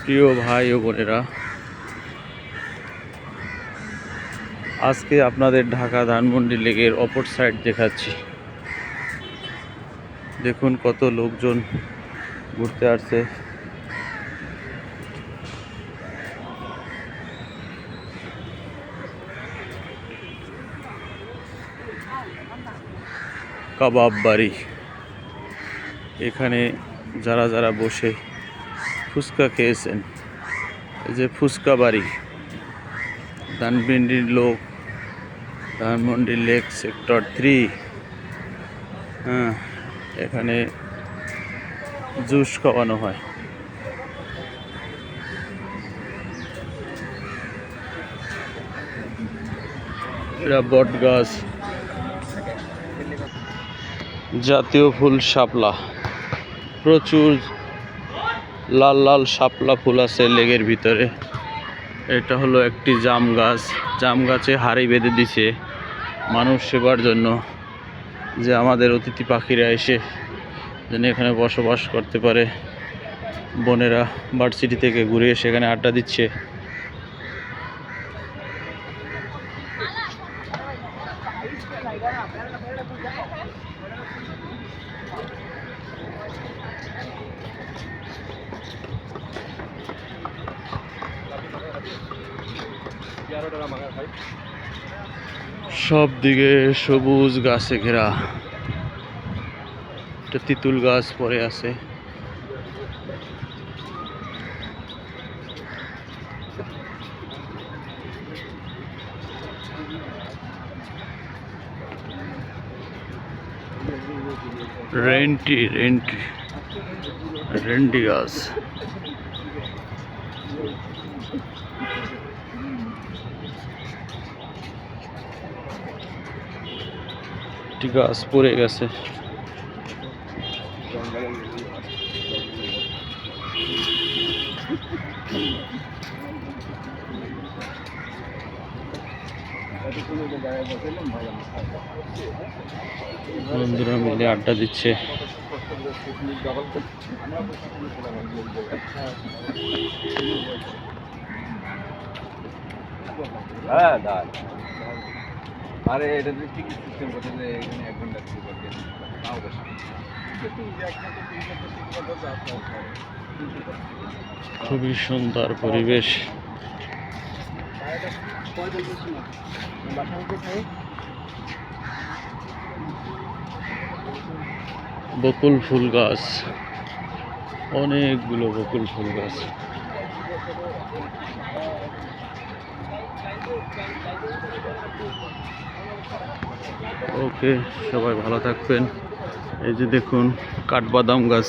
প্রিয় ভাই ও বোনেরা, আজকে আপনাদের ঢাকা ধানমন্ডি লেকের অপর সাইড দেখাচ্ছি। দেখুন কত লোকজন ঘুরতে আসছে। কাবাব বাড়ি, এখানে যারা যারা বসে ফুচকা খেয়েছেন, এই যে ফুচকা বাড়ি, ধানমন্ডির লোক, ধানমন্ডি লেক সেক্টর 3। এখানে জুস খাওয়ানো হয়। এটা বট গাছ, জাতীয় ফুল শাপলা, প্রচুর লাল লাল শাপলা ফুল আছে লেগের ভিতরে। এটা হলো একটি জাম গাছ, জাম গাছে হাড়ি বেঁধে দিছে মানুষ সেবার জন্য, যে আমাদের অতিথি পাখিরা এসে যেন এখানে বসবাস করতে পারে। বোনেরা ভার্সিটি থেকে ঘুরে এসে এখানে আড্ডা দিচ্ছে। সব দিকে সবুজ গাছে ঘেরা। একটা তিতুল গাছ পরে আছে। রেন্টি গাছ। গাছ পড়ে গেছে। বন্ধুরা মিলে আড্ডা দিচ্ছে। আরে এটা যে টিকিট সিস্টেম করতে যে এখানে 1 ঘন্টা টিকিট করতে নাও বসে খুবই সুন্দর পরিবেশ। বকুল ফুল গাছ, অনেকগুলো বকুল ফুল গাছ। ওকে, সবাই ভালো থাকবেন। এই যে দেখুন কাঠবাদাম গাছ।